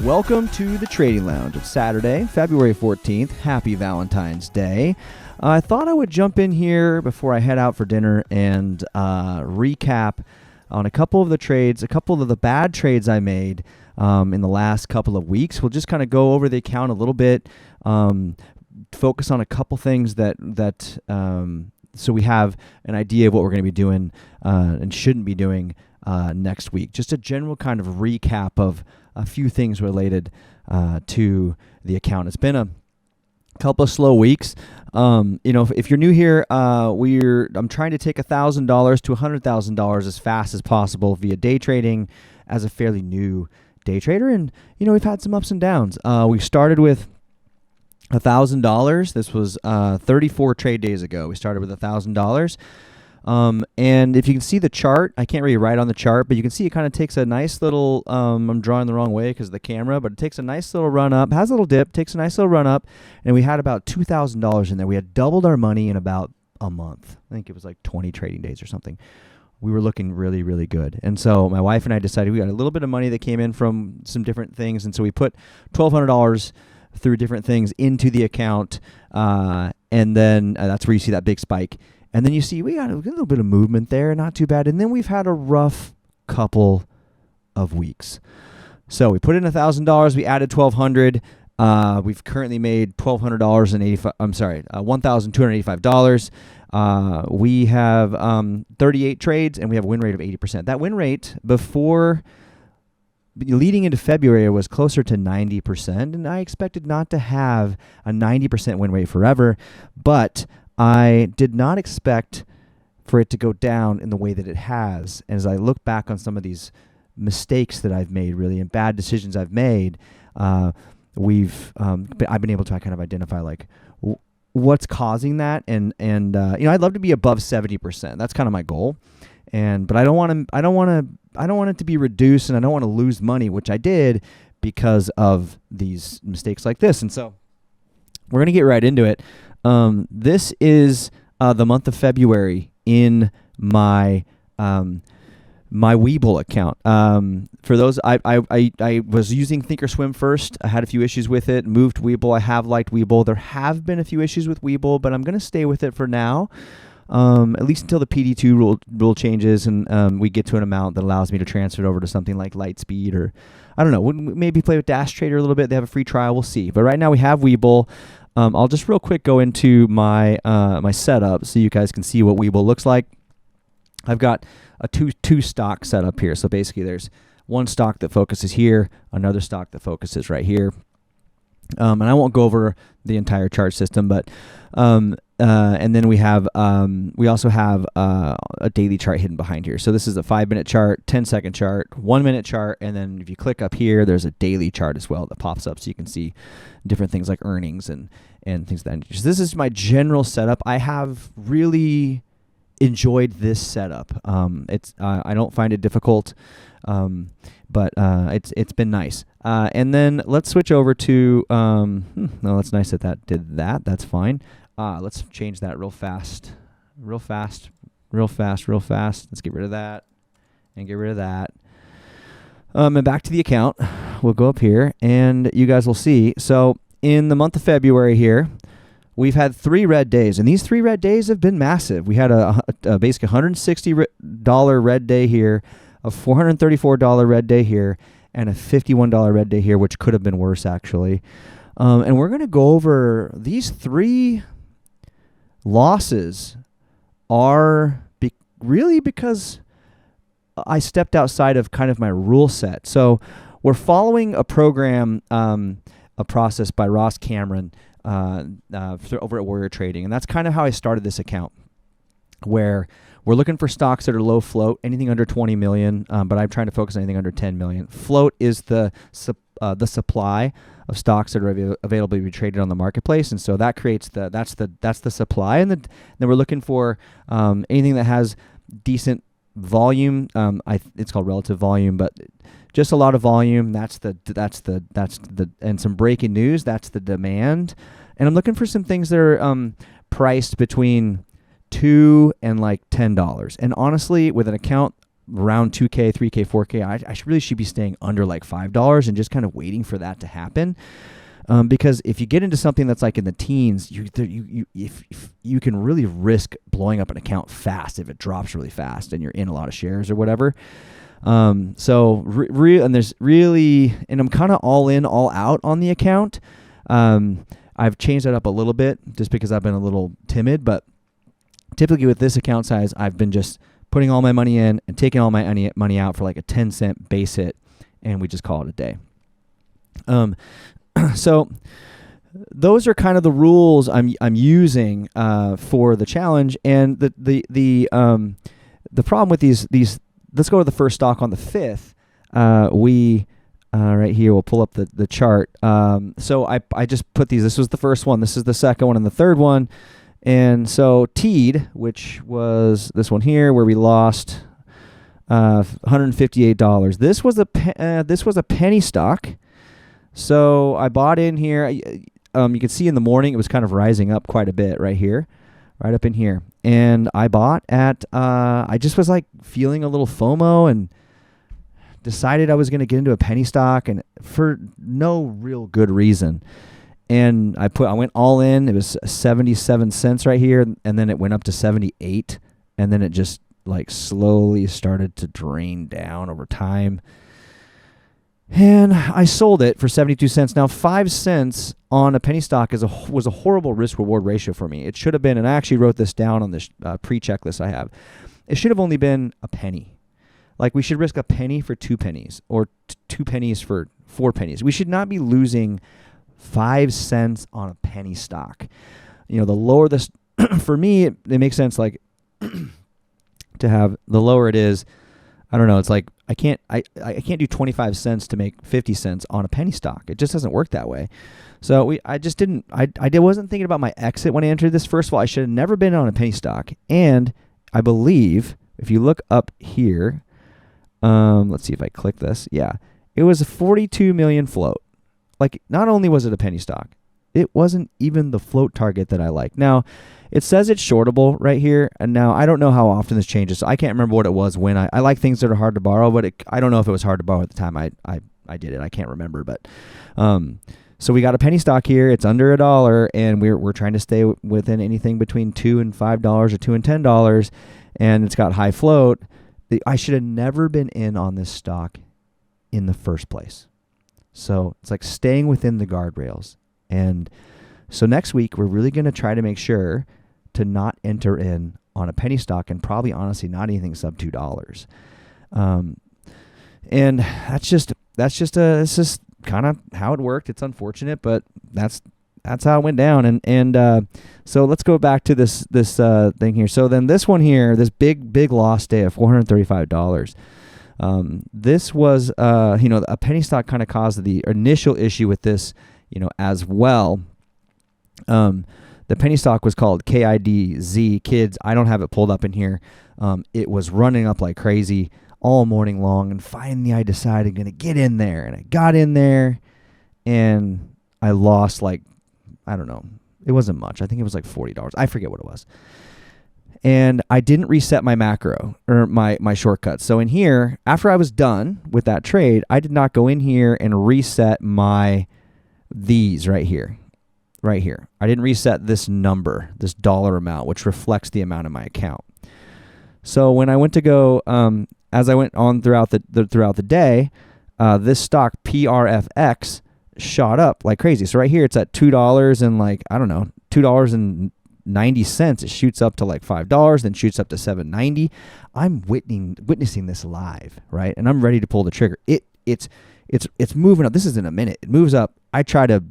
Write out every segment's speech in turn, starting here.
Welcome to the Trading Lounge. It's Saturday, February 14th. Happy Valentine's Day. I thought I would jump in here before I head out for dinner and recap on a couple of the trades, a couple of the bad trades I made in the last couple of weeks. We'll just kind of go over the account a little bit, focus on a couple things that so we have an idea of what we're going to be doing and shouldn't be doing next week. Just a general kind of recap of a few things related to the account. It's been a couple of slow weeks. If you're new here, I'm trying to take $1,000 to $100,000 as fast as possible via day trading as a fairly new day trader. And, we've had some ups and downs. We started with $1,000. This was 34 trade days ago. We started with $1,000. And if you can see the chart, I can't really write on the chart, but you can see it kind of takes a nice little, I'm drawing the wrong way because of the camera, but it takes a nice little run up, has a little dip, takes a nice little run up, and we had about $2,000 in there. We had doubled our money in about a month. I think it was like 20 trading days or something. We were looking really, really good. And so my wife and I decided we got a little bit of money that came in from some different things, and so we put $1,200 through different things into the account, and then that's where you see that big spike. And then you see we got a little bit of movement there, not too bad. And then we've had a rough couple of weeks. So we put in $1,000, we added $1,200. We've currently made $1,285. We have 38 trades, and we have a win rate of 80%. That win rate before leading into February was closer to 90%, and I expected not to have a 90% win rate forever, but I did not expect for it to go down in the way that it has. And as I look back on some of these mistakes that I've made, really, and bad decisions I've made, I've been able to kind of identify like what's causing that, and I'd love to be above 70%. That's kind of my goal, but I don't want it to be reduced, and I don't want to lose money, which I did because of these mistakes like this. And so we're gonna get right into it. This is the month of February in my my Webull account. For those, I was using Thinkorswim first. I had a few issues with it. Moved to Webull. I have liked Webull. There have been a few issues with Webull, but I'm going to stay with it for now, at least until the PD2 rule changes and we get to an amount that allows me to transfer it over to something like Lightspeed, or I don't know. Maybe play with Dash Trader a little bit. They have a free trial. We'll see. But right now we have Webull. I'll just real quick go into my my setup so you guys can see what Webull looks like. I've got a two stock setup here. So basically there's one stock that focuses here, another stock that focuses right here. And I won't go over the entire chart system, but and then we also have a daily chart hidden behind here. So this is a 5-minute chart, 10-second chart, 1-minute chart, and then if you click up here, there's a daily chart as well that pops up, so you can see different things like earnings and things of that nature. So this is my general setup. I have really enjoyed this setup. I don't find it difficult, but it's been nice. And then let's switch over to no, that's nice that did that. That's fine. Let's change that real fast. Let's get rid of that and get rid of that. And back to the account. We'll go up here and you guys will see. So in the month of February here, we've had 3 red days, and these 3 red days have been massive. We had a basically $160 red day here, a $434 red day here, and a $51 red day here, which could have been worse actually. And we're going to go over these 3 losses are really because I stepped outside of kind of my rule set. So we're following a program, a process by Ross Cameron over at Warrior Trading. And that's kind of how I started this account, where we're looking for stocks that are low float, anything under 20 million, but I'm trying to focus on anything under 10 million. Float is the supply of stocks that are available to be traded on the marketplace, and so that creates that's the supply, and then we're looking for anything that has decent volume. It's called relative volume, but just a lot of volume. That's the and some breaking news. That's the demand, and I'm looking for some things that are priced between $2 and like $10. And honestly, with an account around 2K, 3K, 4K, I really should be staying under like $5 and just kind of waiting for that to happen. Because if you get into something that's like in the teens, if you can really risk blowing up an account fast if it drops really fast and you're in a lot of shares or whatever. And there's really, and I'm kind of all in, all out on the account. I've changed that up a little bit just because I've been a little timid, but typically with this account size, I've been just putting all my money in and taking all my money out for like a 10-cent base hit, and we just call it a day. So those are kind of the rules I'm using for the challenge, and the problem with these. Let's go to the first stock on the 5th. Right here, we'll pull up the chart. So I just put these. This was the first one. This is the second one and the third one. And so Teed, which was this one here, where we lost $158. This was a penny stock. So I bought in here. You can see in the morning it was kind of rising up quite a bit right here, right up in here. And I bought at. I just was like feeling a little FOMO and decided I was going to get into a penny stock, and for no real good reason. And I went all in. It was 77 cents right here, and then it went up to 78, and then it just like slowly started to drain down over time. And I sold it for 72 cents. Now, 5 cents on a penny stock was a horrible risk-reward ratio for me. It should have been, and I actually wrote this down on this pre-checklist I have. It should have only been a penny. Like, we should risk a penny for 2 pennies, or 2 pennies for 4 pennies. We should not be losing 5 cents on a penny stock. You know, the lower this, for me, it makes sense, like, to have, the lower it is, I don't know, it's like, I can't do 25 cents to make 50 cents on a penny stock. It just doesn't work that way. So I wasn't thinking about my exit when I entered this. First of all, I should have never been on a penny stock. And I believe, if you look up here, let's see if I click this. Yeah, it was a 42 million float. Like, not only was it a penny stock, it wasn't even the float target that I like. Now, it says it's shortable right here, and now I don't know how often this changes, so I can't remember what it was when I like things that are hard to borrow, but I don't know if it was hard to borrow at the time I did it. I can't remember, but so we got a penny stock here. It's under $1, and we're trying to stay within anything between $2 and $5 or $2 and $10, and it's got high float. I should have never been in on this stock in the first place. So it's like staying within the guardrails. And so next week, we're really going to try to make sure to not enter in on a penny stock, and probably honestly not anything sub $2. And that's just kind of how it worked. It's unfortunate, but that's how it went down. And so let's go back to this thing here. So then this one here, this big loss day of $435. This was a penny stock kind of caused the initial issue with this, as well. The penny stock was called KIDZ, Kids. I don't have it pulled up in here. It was running up like crazy all morning long, and finally I decided I'm going to get in there, and I got in there, and I lost like, I don't know, it wasn't much. I think it was like $40. I forget what it was. And I didn't reset my macro or my shortcuts. So in here, after I was done with that trade, I did not go in here and reset these right here. Right here. I didn't reset this number, this dollar amount, which reflects the amount in my account. So when I went to go, as I went on throughout the day, this stock PRFX shot up like crazy. So right here, it's at $2 and like, I don't know, $2.90. It shoots up to like $5, then shoots up to $7.90. I'm witnessing this live, right? And I'm ready to pull the trigger. It's moving up. This is in a minute. It moves up. I try to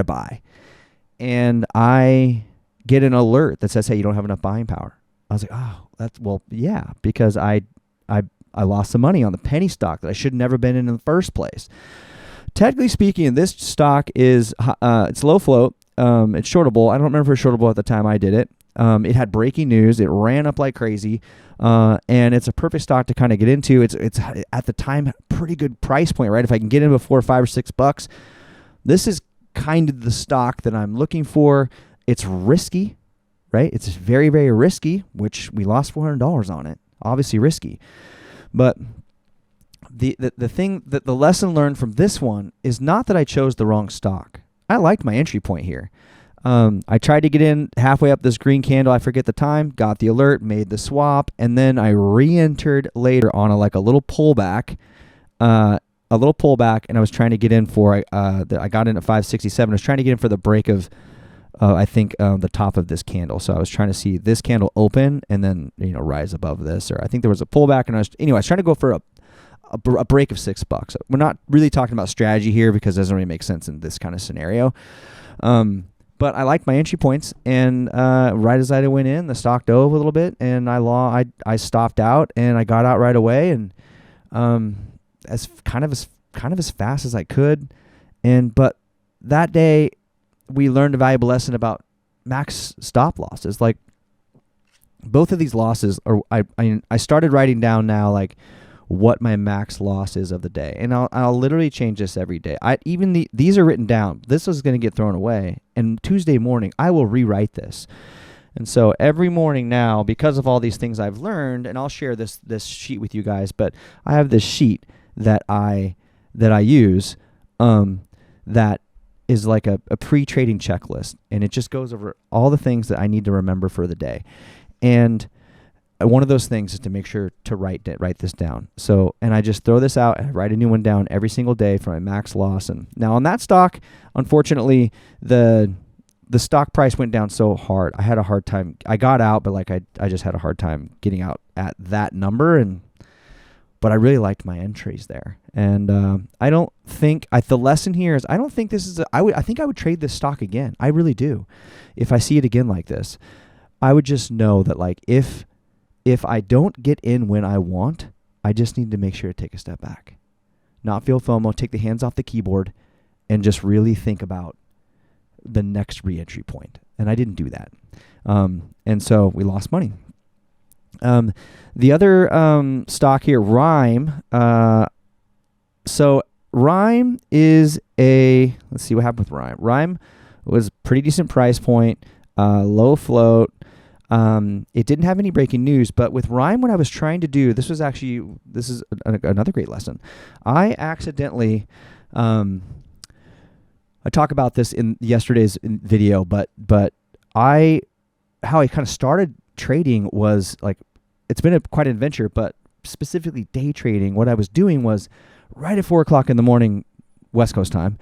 buy. And I get an alert that says, hey, you don't have enough buying power. I was like, yeah, because I lost some money on the penny stock that I should have never been in the first place. Technically speaking, this stock is it's low float. It's shortable. I don't remember if it was shortable at the time I did it. It had breaking news. It ran up like crazy. And it's a perfect stock to kind of get into. It's at the time pretty good price point, right? If I can get in before $5 or $6, this is kind of the stock that I'm looking for. It's risky, right? It's very, very risky, which we lost $400 on it. Obviously risky. But the thing that the lesson learned from this one is not that I chose the wrong stock. I liked my entry point here. I tried to get in halfway up this green candle. I forget the time, got the alert, made the swap, and then I re-entered later on a little pullback, and I was trying to get in for, I got in at 567. I was trying to get in for the break of, the top of this candle. So I was trying to see this candle open and then, rise above this, or I think there was a pullback, and I was trying to go for a break of $6. We're not really talking about strategy here because it doesn't really make sense in this kind of scenario. But I liked my entry points, and right as I went in, the stock dove a little bit, and I stopped out, and I got out right away, and as fast as I could, but that day we learned a valuable lesson about max stop losses. Like, both of these losses are I started writing down now like what my max loss is of the day, and I'll literally change this every day. These are written down. This is going to get thrown away, and Tuesday morning I will rewrite this. And so every morning now, because of all these things I've learned, and I'll share this sheet with you guys, but I have this sheet that I use that is like a pre-trading checklist, and it just goes over all the things that I need to remember for the day. And one of those things is to make sure to write this down. So, and I just throw this out and I write a new one down every single day for my max loss. And now on that stock, unfortunately, the stock price went down so hard. I had a hard time. I got out, but I just had a hard time getting out at that number. But I really liked my entries there. And I don't think the lesson here is I don't think this is I think I would trade this stock again. I really do. If I see it again like this, I would just know that if I don't get in when I want, I just need to make sure to take a step back, not feel FOMO, take the hands off the keyboard, and just really think about the next re-entry point. And I didn't do that. And so we lost money. The other stock here, Rhyme. So Rhyme is let's see what happened with Rhyme. Rhyme was pretty decent price point, low float. It didn't have any breaking news, but with Rhyme, what I was trying to do, this is another great lesson. I accidentally, I talk about this in yesterday's video, but how I kind of started trading was it's been quite an adventure, but specifically day trading, what I was doing was right at 4:00 in the morning, West Coast time,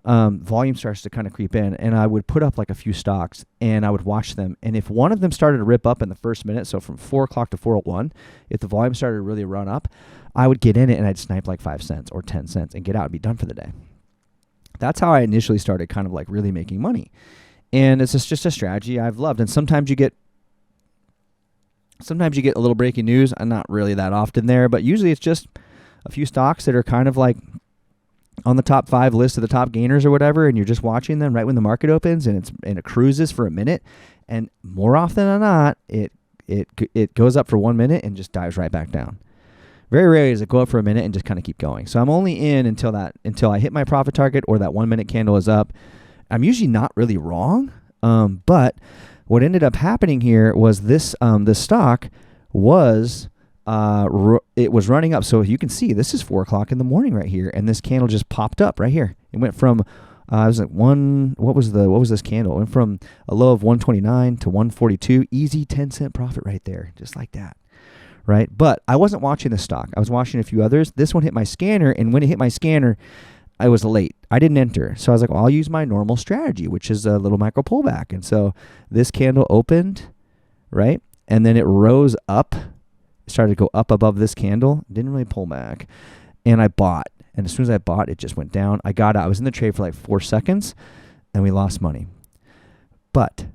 volume starts to kind of creep in, and I would put up a few stocks and I would watch them. And if one of them started to rip up in the first minute, so from 4:00 to 4:01, if the volume started to really run up, I would get in it and I'd snipe 5 cents or 10 cents and get out and be done for the day. That's how I initially started kind of really making money. And it's just a strategy I've loved. And sometimes you get a little breaking news. I'm not really that often there, but usually it's just a few stocks that are kind of on the top 5 list of the top gainers or whatever, and you're just watching them right when the market opens, and it cruises for a minute, and more often than not, it goes up for 1 minute and just dives right back down. Very rarely does it go up for a minute and just kind of keep going. So I'm only in until I hit my profit target or that 1 minute candle is up. I'm usually not really wrong, but what ended up happening here was this stock was it was running up. So you can see this is 4:00 in the morning right here, and this candle just popped up right here. It went from what was this candle? It went from a low of 129 to 142. Easy 10-cent profit right there, just like that. Right? But I wasn't watching this stock. I was watching a few others. This one hit my scanner, and when it hit my scanner, I was late. I didn't enter. So I was like, well, I'll use my normal strategy, which is a little micro pullback. And so this candle opened, right? And then it rose up. It started to go up above this candle. Didn't really pull back. And I bought. And as soon as I bought, it just went down. I got out. I was in the trade for 4 seconds, and we lost money. But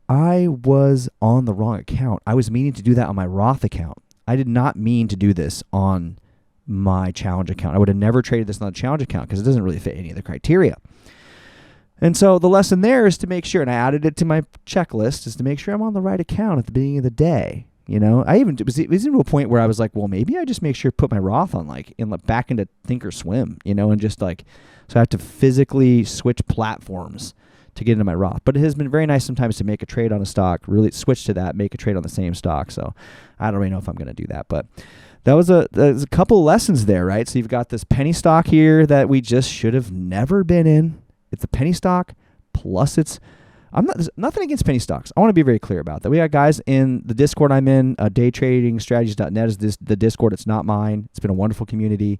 I was on the wrong account. I was meaning to do that on my Roth account. I did not mean to do this on my challenge account. I would have never traded this on the challenge account because it doesn't really fit any of the criteria. And so the lesson there is to make sure, and I added it to my checklist, is to make sure I'm on the right account at the beginning of the day. It was even to a point where I was like, well, maybe I just make sure to put my Roth on back into Thinkorswim, and just so I have to physically switch platforms to get into my Roth. But it has been very nice sometimes to make a trade on a stock, really switch to that, make a trade on the same stock. So I don't really know if I'm going to do that, but there's a couple lessons there, right? So you've got this penny stock here that we just should have never been in. It's a penny stock plus there's nothing against penny stocks. I want to be very clear about that. We got guys in the Discord I'm in, daytradingstrategies.net is the Discord. It's not mine. It's been a wonderful community,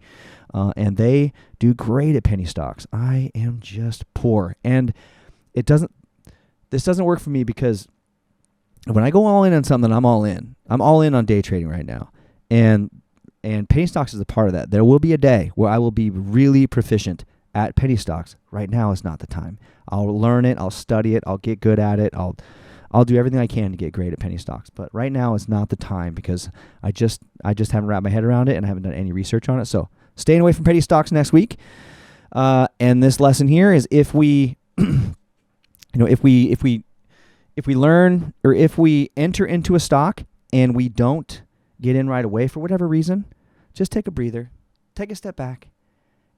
and they do great at penny stocks. I am just poor, and this doesn't work for me because when I go all in on something, I'm all in. I'm all in on day trading right now, and penny stocks is a part of that. There will be a day where I will be really proficient at penny stocks. Right now is not the time. I'll learn it. I'll study it. I'll get good at it. I'll do everything I can to get great at penny stocks. But right now is not the time because I just haven't wrapped my head around it and I haven't done any research on it. So staying away from penny stocks next week. And this lesson here is if we, if we learn or if we enter into a stock and we don't get in right away for whatever reason, just take a breather, take a step back,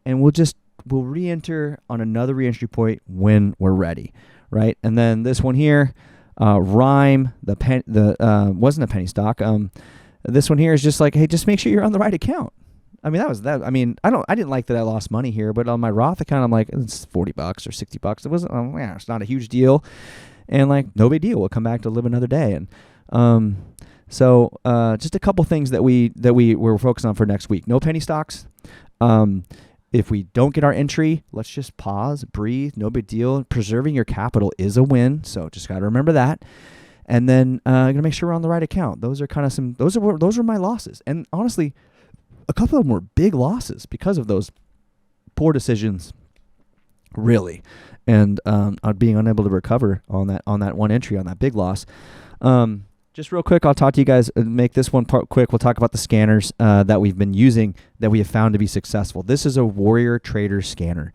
and we'll re-enter on another re-entry point when we're ready, right? And then this one here, Rhyme, wasn't a penny stock. This one here is just like, hey, just make sure you're on the right account. I mean, that was that. I mean, I didn't like that I lost money here, but on my Roth account, I'm like, it's $40 or $60. It wasn't, it's not a huge deal, and like, no big deal. We'll come back to live another day. And so just a couple things that we're focused on for next week. No penny stocks. If we don't get our entry, let's just pause, breathe, no big deal. Preserving your capital is a win, so just got to remember that. And then gonna make sure we're on the right account. Those are kind of those are my losses. And honestly, a couple of them were big losses because of those poor decisions, really, and being unable to recover on that one entry on that big loss. Just real quick, I'll talk to you guys and make this one part quick. We'll talk about the scanners that we've been using that we have found to be successful. This is a Warrior Trader scanner.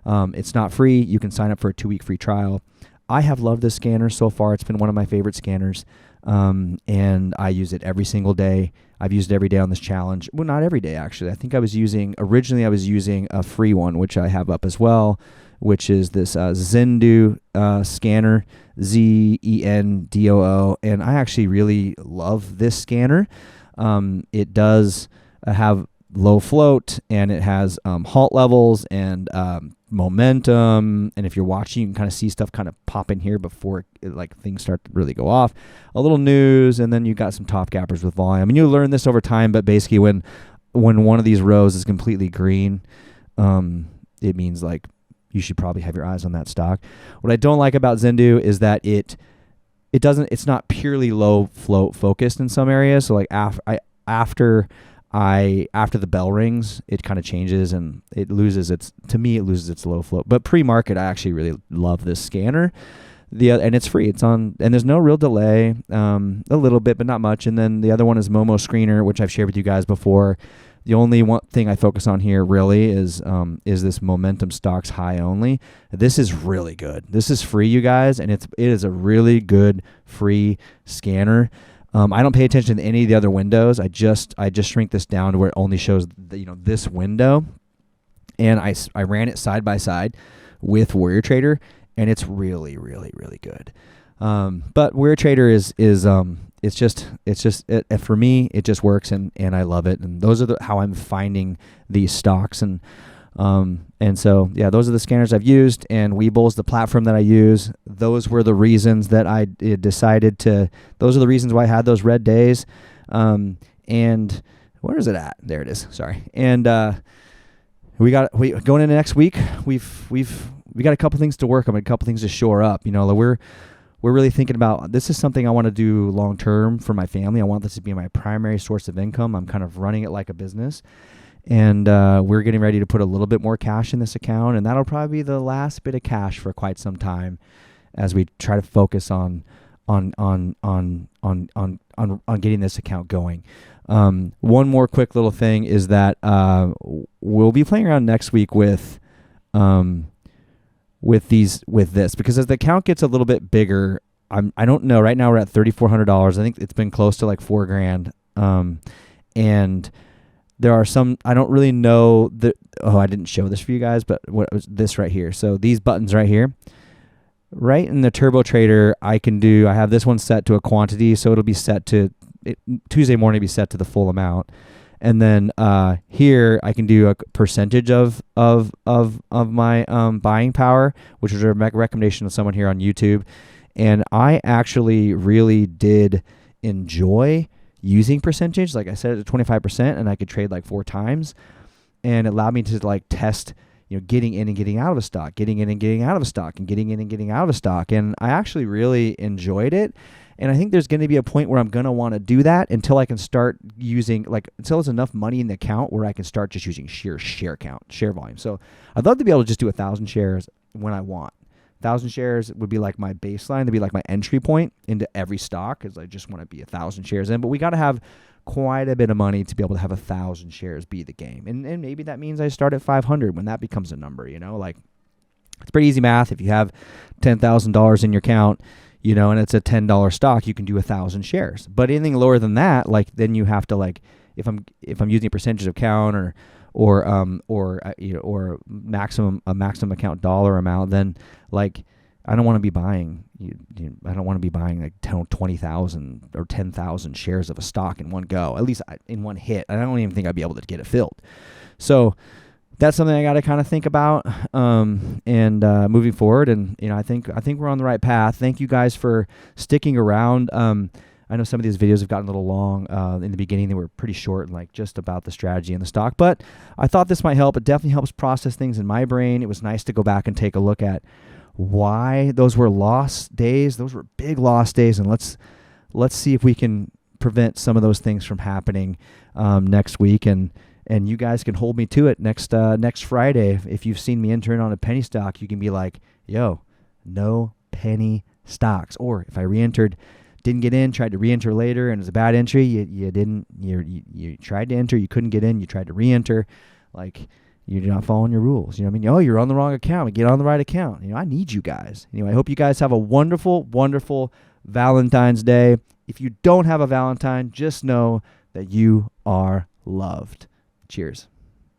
It's not free. You can sign up for a 2-week free trial. I have loved this scanner so far. It's been one of my favorite scanners, and I use it every single day. I've used it every day on this challenge. Well, not every day, actually. I think originally I was using a free one, which I have up as well, which is this Zendoo scanner, Zendoo, and I actually really love this scanner. It does have low float, and it has halt levels and momentum, and if you're watching, you can kind of see stuff kind of pop in here before things start to really go off. A little news, and then you got some top gappers with volume. And you learn this over time, but basically when one of these rows is completely green, it means like you should probably have your eyes on that stock. What I don't like about Zendoo is that it's not purely low float focused in some areas. So like after the bell rings, it kind of changes and it loses its low float. But pre-market, I actually really love this scanner. And it's free. It's on, and there's no real delay, a little bit, but not much. And then the other one is Momo Screener, which I've shared with you guys before. The only one thing I focus on here really is this momentum stocks high only. This is really good. This is free, you guys, and it is a really good free scanner. I don't pay attention to any of the other windows. I just shrink this down to where it only shows this window, and I ran it side by side with Warrior Trader, and it's really, really, really good. But Warrior Trader is for me, it just works, and I love it. And those are how I'm finding these stocks. And so, yeah, those are the scanners I've used, and Webull's the platform that I use. Those were the reasons that I decided those are the reasons why I had those red days. And where is it at? There it is. Sorry. And, going into next week, we got a couple things to work on, a couple things to shore up. We're really thinking about, this is something I want to do long term for my family. I want this to be my primary source of income. I'm kind of running it like a business. And we're getting ready to put a little bit more cash in this account, and that'll probably be the last bit of cash for quite some time as we try to focus on getting this account going. One more quick little thing is that we'll be playing around next week with this, because as the account gets a little bit bigger, I don't know. Right now we're at $3,400. I think it's been close to like $4,000. And there are some, I don't really know I didn't show this for you guys, but what was this right here? So these buttons right here, right in the Turbo Trader, I have this one set to a quantity, so it'll be set to Tuesday morning, be set to the full amount. And then here I can do a percentage of my buying power, which was a recommendation of someone here on YouTube. And I actually really did enjoy using percentage. Like I said, at 25%, and I could trade like 4 times, and it allowed me to like test, getting in and getting out of a stock, getting in and getting out of a stock, and getting in and getting out of a stock. And I actually really enjoyed it. And I think there's going to be a point where I'm going to want to do that until I can start using, until there's enough money in the account where I can start just using sheer share count, share volume. So I'd love to be able to just do 1,000 shares when I want. 1,000 shares would be like my baseline. That'd be like my entry point into every stock, because I just want to be 1,000 shares in. But we got to have quite a bit of money to be able to have 1,000 shares be the game. And maybe that means I start at 500 when that becomes a number, it's pretty easy math. If you have $10,000 in your account, and it's a $10 stock, you can do 1,000 shares. But anything lower than that, then you have to if I'm using a percentage of count or maximum account dollar amount, then I don't want to be buying. I don't want to be buying like 20,000 or 10,000 shares of a stock in one go. At least in one hit. I don't even think I'd be able to get it filled. So that's something I got to kind of think about and moving forward. And I think we're on the right path. Thank you guys for sticking around. I know some of these videos have gotten a little long. In the beginning, they were pretty short and just about the strategy and the stock. But I thought this might help. It definitely helps process things in my brain. It was nice to go back and take a look at why those were lost days. Those were big lost days, and let's see if we can prevent some of those things from happening next week. And you guys can hold me to it next Friday. If you've seen me entering on a penny stock, you can be like, yo, no penny stocks. Or if I re-entered, didn't get in, tried to re-enter later, and it was a bad entry, you tried to enter, you couldn't get in, you tried to re-enter, you're not following your rules. You know what I mean? Oh, you're on the wrong account. Get on the right account. I need you guys. Anyway, I hope you guys have a wonderful, wonderful Valentine's Day. If you don't have a Valentine, just know that you are loved. Cheers.